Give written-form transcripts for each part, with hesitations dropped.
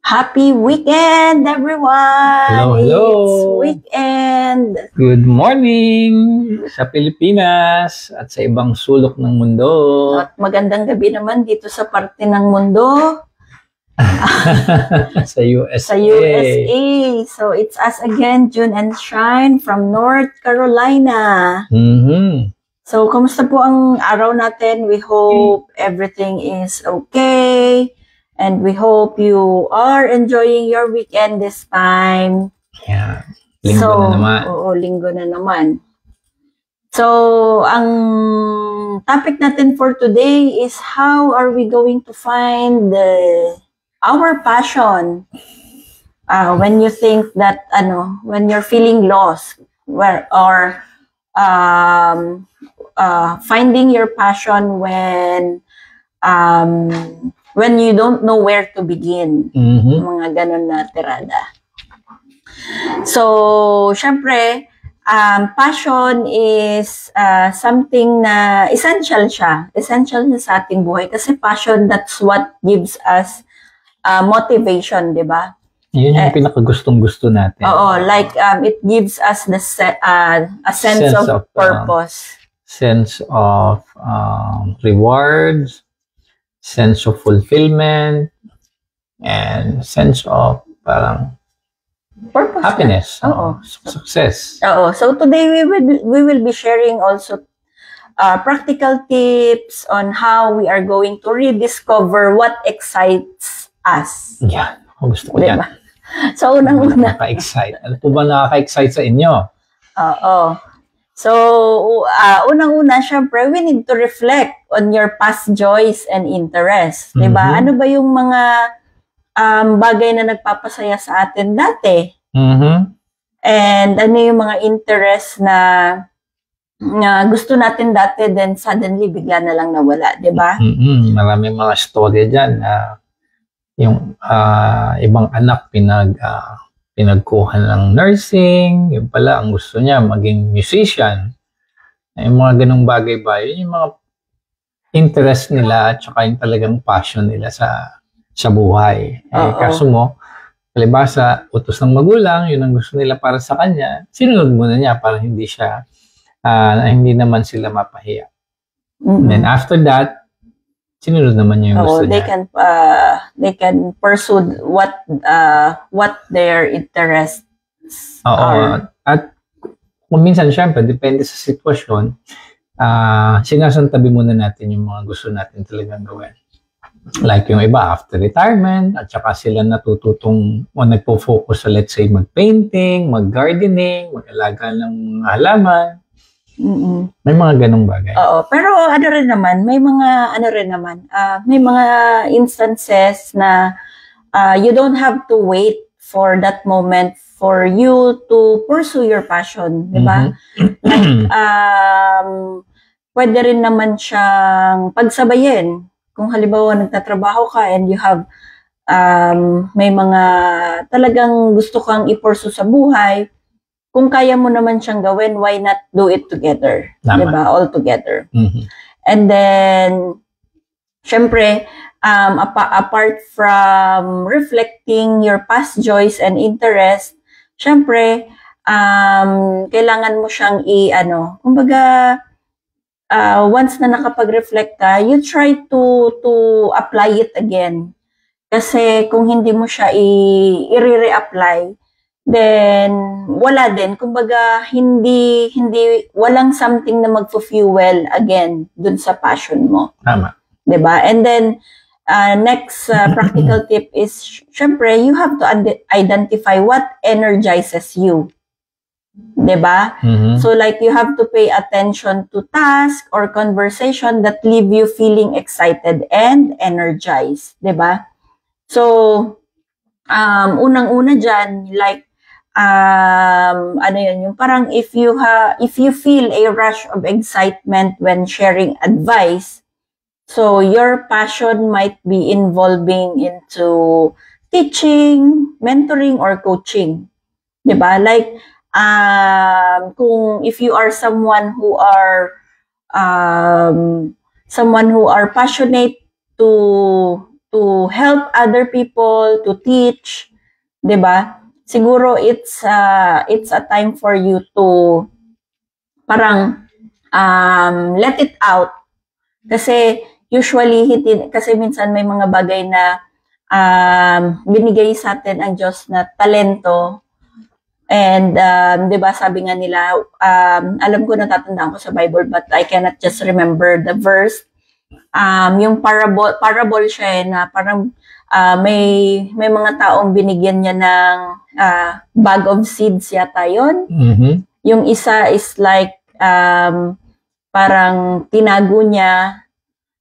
Happy weekend, everyone! Hello, hello! It's weekend! Good morning sa Pilipinas at sa ibang sulok ng mundo. At magandang gabi naman dito sa parte ng mundo. Sa USA. Sa USA. So, it's us again, June and Shine from North Carolina. So, kumusta po ang araw natin? We hope everything is okay. And we hope you are enjoying your weekend this time. Yeah. Linggo na naman. Oo, linggo na naman. So, ang topic natin for today is how are we going to find our passion when you think that, when you're feeling lost, finding your passion when you don't know where to begin. Mga ganun na tirada. So, syempre, passion is something na essential siya. Essential na sa ating buhay. Kasi passion, that's what gives us motivation, di ba? Yun yung pinakagustong-gusto natin. Oo, like it gives us a sense of purpose. Sense of rewards, sense of fulfillment, and sense of parang purpose, happiness, oo. Success. Oo. So today we will be sharing also practical tips on how we are going to rediscover what excites us. Yeah, gusto ko yan. So unang-una. Nakaka-excite. Ano po ba nakaka-excite sa inyo? Oo. So, unang-una, syempre, we need to reflect on your past joys and interests. Diba? Ano ba yung mga bagay na nagpapasaya sa atin dati? And ano yung mga interests na gusto natin dati, then suddenly bigla na lang nawala. Diba? Maraming mga story dyan. Yung ibang anak pinagkuhan ng nursing, yung pala ang gusto niya maging musician. Yung mga ganung bagay ba, yun yung mga interest nila at saka yung talagang passion nila sa buhay. Kaso mo, palibasa, utos ng magulang, yun ang gusto nila para sa kanya, sinunod muna niya para hindi siya, hindi naman sila mapahiya. Then after that, sinunod naman niya yung gusto niya. They can pursue what their interests are. At kung minsan, syempre, depende sa sitwasyon, sinasantabi muna natin yung mga gusto natin talagang gawin. Like yung iba, after retirement, at saka sila natututong o nagpo-focus sa, let's say, mag-painting, mag-gardening, mag-alaga ng halaman. May mga ganong bagay. Oo, pero may mga instances na you don't have to wait for that moment for you to pursue your passion, di ba? Like, pwede rin naman siyang pagsabayin. Kung halimbawa nagtatrabaho ka and you have may mga talagang gusto kang i-pursue sa buhay, kung kaya mo naman siyang gawin, why not do it together? Diba? All together. And then, syempre, apart from reflecting your past joys and interests, syempre, kailangan mo siyang kumbaga, once na nakapag-reflect ka, you try to apply it again. Kasi kung hindi mo siya i-re-apply, then wala din, kumbaga walang something na magfu-fuel again dun sa passion mo. Tama. 'Di ba? And then next practical tip is syempre you have to identify what energizes you. 'Di ba? So like you have to pay attention to task or conversation that leave you feeling excited and energized, 'di ba? So unang-una diyan, like yung parang if you feel a rush of excitement when sharing advice, so your passion might be involving into teaching, mentoring, or coaching. Diba? Like, if you are someone who are passionate to to help other people, to teach, 'di ba? Siguro it's a time for you to parang let it out. Kasi usually kasi minsan may mga bagay na binigay sa atin ang Diyos na talento. And 'di ba sabi nga nila, alam ko, natatandaan ko sa Bible but I cannot just remember the verse. Yung parable siya na parang may mga taong binigyan niya ng bag of seeds yata yun. Yung isa is like parang tinago niya,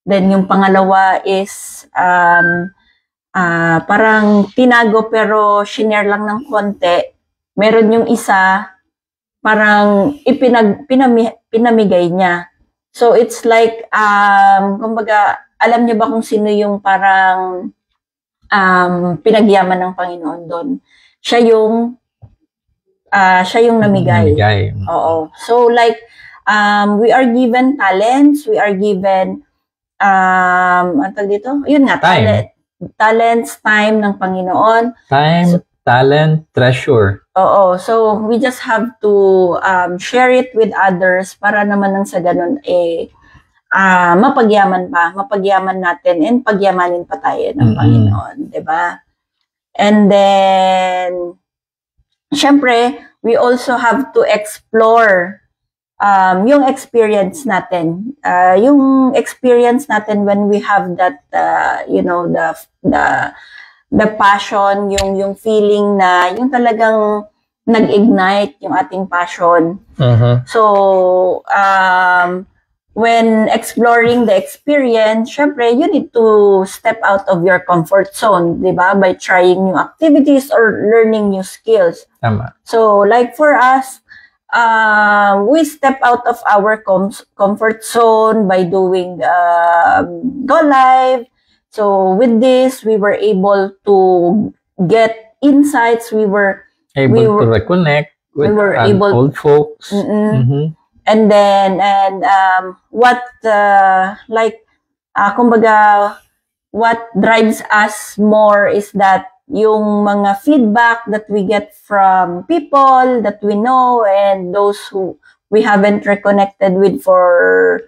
then yung pangalawa is parang tinago pero shinare lang ng konti. Meron yung isa parang pinamigay niya. So it's like kumbaga, alam niyo ba kung sino yung parang pinagyaman ng Panginoon doon? Siya yung namigay. Oo. So like we are given talents, we are given antag dito? Yun nga, talents, time ng Panginoon. Time, talent, treasure. Oo. So we just have to share it with others para naman nang sa ganun mapagyaman natin and pagyamanin pa tayo ng Panginoon, 'di ba? And then syempre, we also have to explore yung experience natin. Yung experience natin when we have that the passion, yung feeling na yung talagang nag-ignite yung ating passion. So when exploring the experience, syempre, you need to step out of your comfort zone, di ba? By trying new activities or learning new skills. Tama. So, like for us, we step out of our comfort zone by doing Go Live. So, with this, we were able to get insights. We were able to reconnect with old folks. And then, kumbaga, what drives us more is that yung mga feedback that we get from people that we know and those who we haven't reconnected with for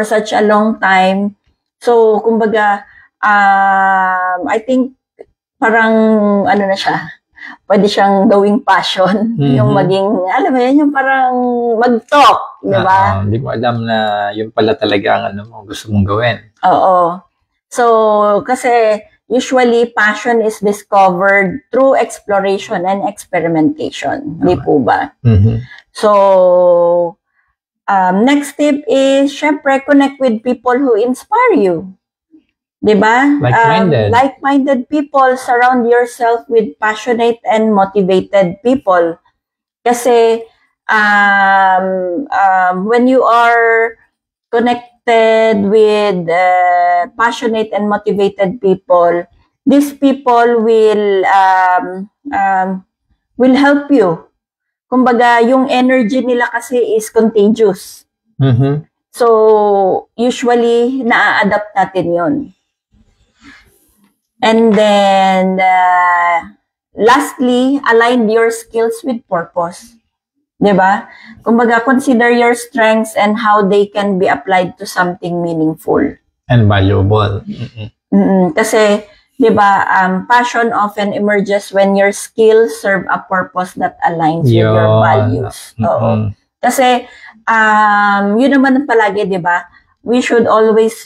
such a long time. So, kumbaga, I think parang, na siya, pwede siyang gawing passion, yung maging, alam mo yan, yung parang mag-talk, di ba? Hindi mo alam na yun pala talaga ang gusto mong gawin. Oo. So, kasi usually, passion is discovered through exploration and experimentation. Di po ba? So, next tip is, syempre, connect with people who inspire you. Diba? Like-minded people. Surround yourself with passionate and motivated people. Kasi when you are connected with passionate and motivated people, these people will help you. Kumbaga, yung energy nila kasi is contagious. So, usually, na-adapt natin yon. And then, lastly, align your skills with purpose. Diba? Kumbaga, consider your strengths and how they can be applied to something meaningful. And valuable. Kasi, diba, passion often emerges when your skills serve a purpose that aligns with your values. Oo. Kasi, yun naman palagi, diba? We should always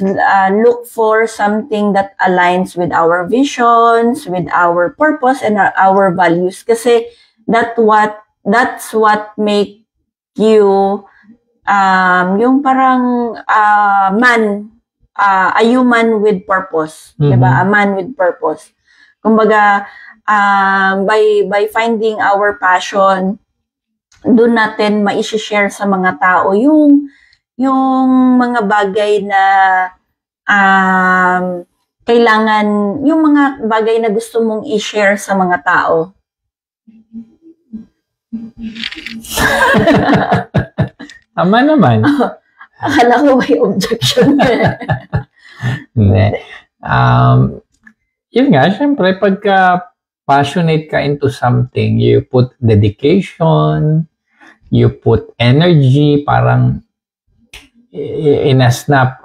look for something that aligns with our visions, with our purpose, and our values. Kasi that's what make you yung parang a human with purpose, diba? A man with purpose. Kumbaga, by finding our passion, doon natin ma-share sa mga tao yung mga bagay na kailangan, yung mga bagay na gusto mong i-share sa mga tao. Tama naman. Akala ko may objection. Hindi. yun nga, syempre, pagka passionate ka into something, you put dedication, you put energy, parang in a snap,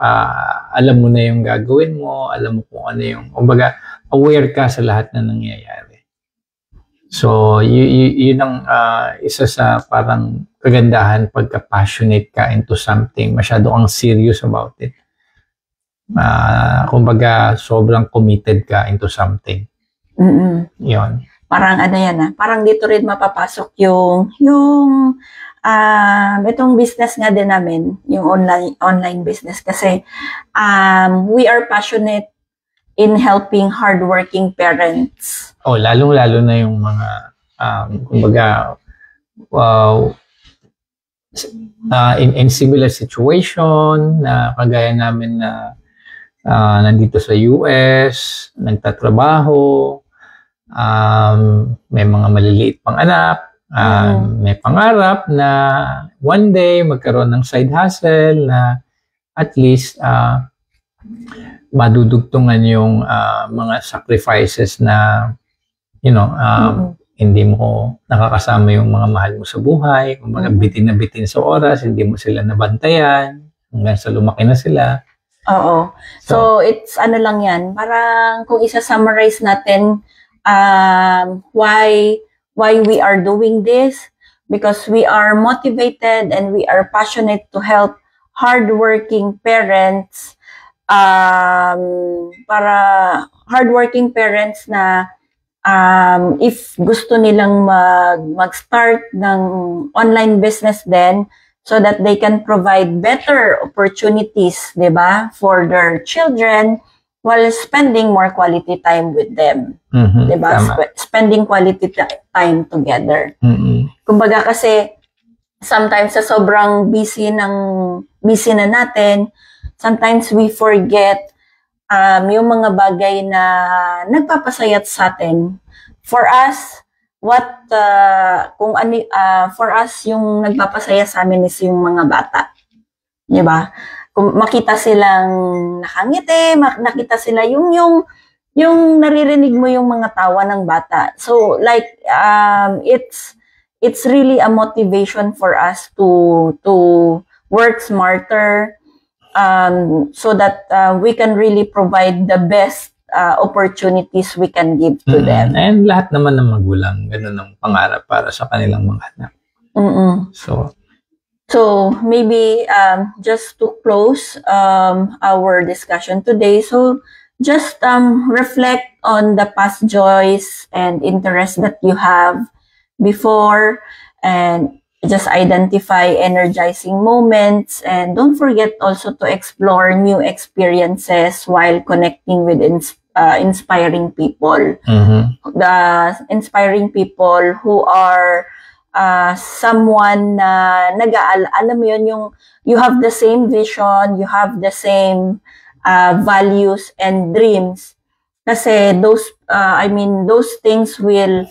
alam mo na yung gagawin mo, alam mo kung ano yung, kumbaga, aware ka sa lahat na nangyayari. So, yun ang isa sa parang kagandahan pagka passionate ka into something, masyado kang serious about it. Kumbaga, sobrang committed ka into something. Yun. Parang ano yan parang dito rin mapapasok yung itong business nga din namin, yung online business kasi we are passionate in helping hardworking parents. Lalong-lalo na yung mga kumbaga in similar situation na kagaya namin na nandito sa US, nagtatrabaho, may mga maliliit pang anak, may pangarap na one day magkaroon ng side hustle na at least madudugtungan yung mga sacrifices na hindi mo nakakasama yung mga mahal mo sa buhay, kumbaga bitin na bitin sa oras, hindi mo sila nabantayan hanggang sa lumaki na sila. Oo. So it's ano lang yan, parang kung isa-summarize natin why we are doing this, because we are motivated and we are passionate to help hardworking parents, para hardworking parents na if gusto nilang mag-start ng online business din, so that they can provide better opportunities, di ba, for their children while spending more quality time with them. Di ba? Spending quality time together. Kumbaga kasi, sometimes sa sobrang busy na natin, sometimes we forget yung mga bagay na nagpapasayat sa atin. For us, for us, yung nagpapasaya sa amin is yung mga bata. Di ba? Kung makita silang nakangiti, nakita sila yung naririnig mo yung mga tawa ng bata. So, like, it's really a motivation for us to work smarter, so that we can really provide the best opportunities we can give to them. And lahat naman ng magulang, ganun ang pangarap para sa kanilang mga anak. So maybe just to close our discussion today, so just reflect on the past joys and interests that you have before, and just identify energizing moments, and don't forget also to explore new experiences while connecting with inspiring people. The inspiring people who are someone na alam mo yun, you have the same vision, you have the same values and dreams. Kasi those things will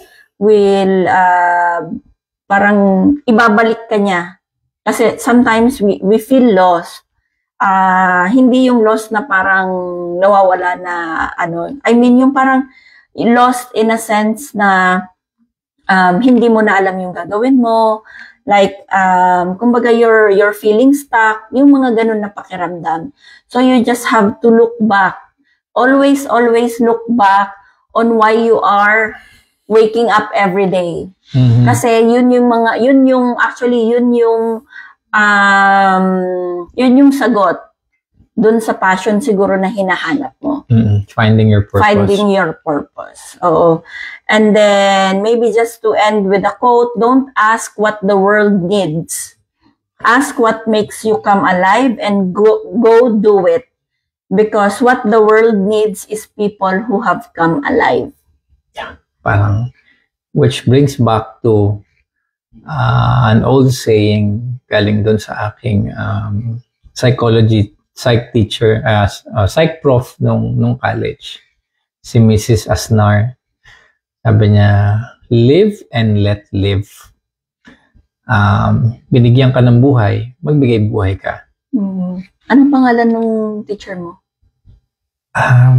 parang ibabalik ka niya. Kasi sometimes we feel lost. Hindi yung lost na parang nawawala na yung parang lost in a sense na hindi mo na alam yung gagawin mo. Like, kumbaga you're feeling stuck, yung mga ganun na pakiramdam. So you just have to look back. Always look back on why you are waking up every day. Kasi yun yung sagot dun sa passion siguro na hinahanap mo. Finding your purpose. Oo. And then maybe just to end with a quote, don't ask what the world needs. Ask what makes you come alive and go do it. Because what the world needs is people who have come alive. Yeah. Parang, which brings back to an old saying galing doon sa aking psych teacher, psych prof nung college, si Mrs. Asnar. Sabi niya, live and let live. Binigyan ka ng buhay, magbigay buhay ka. Anong pangalan ng teacher mo?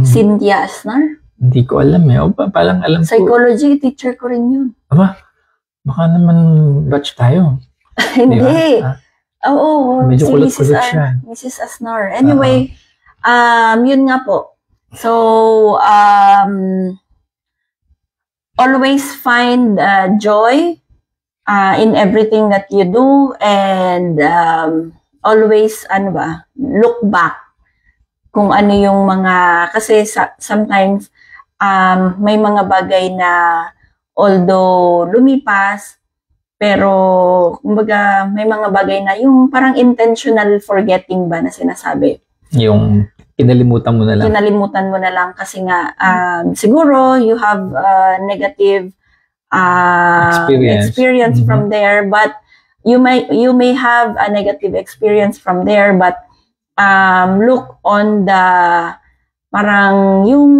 Cynthia Asnar? Hindi ko alam eh. O palang alam ko. Psychology, teacher ko rin yun. Aba, baka naman batch tayo. Hindi. Oo, medyo si kulot-kulot siya. Mrs. Asnar. Anyway, yun nga po. So, always find joy in everything that you do, and always, look back kung ano yung mga, kasi sometimes may mga bagay na although lumipas, pero kumbaga may mga bagay na yung parang intentional forgetting ba na sinasabi. Yung kinalimutan mo na lang. Kinalimutan mo na lang kasi nga siguro you have negative experience from there, but you may have a negative experience from there, but look on the parang yung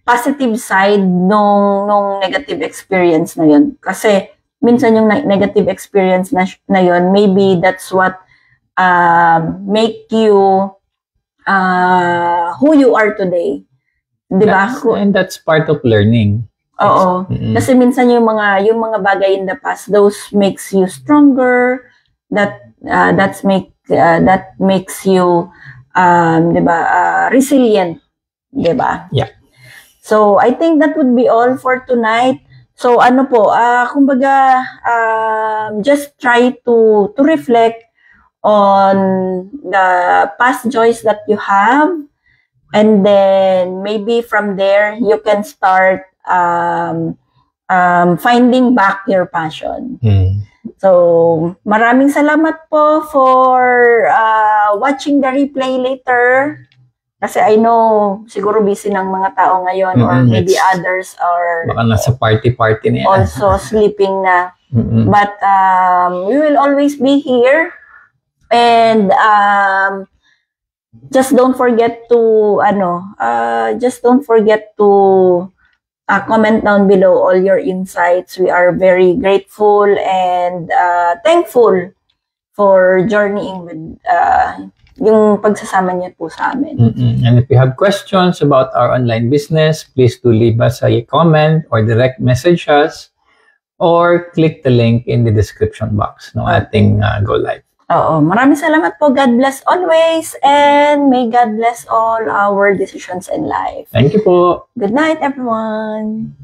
positive side nung negative experience na yun. Kasi minsan yung negative experience na yun, maybe that's what make you who you are today. Diba? And that's part of learning. Oo. Kasi minsan yung mga bagay in the past, those makes you stronger. That makes you diba, resilient. Diba? Yeah. So I think that would be all for tonight. So kumbaga just try to reflect on the past joys that you have, and then maybe from there you can start finding back your passion. So maraming salamat po for watching the replay later. Kasi I know, siguro busy ng mga tao ngayon, or maybe others are baka nasa party na yan. Also sleeping na. But we will always be here. And just don't forget to comment down below all your insights. We are very grateful and thankful for journeying with yung pagsasama niya po sa amin. And if you have questions about our online business, please do leave us a comment or direct message us, or click the link in the description box ng ating Go Live. Oo, maraming salamat po. God bless always, and may God bless all our decisions in life. Thank you po. Good night, everyone.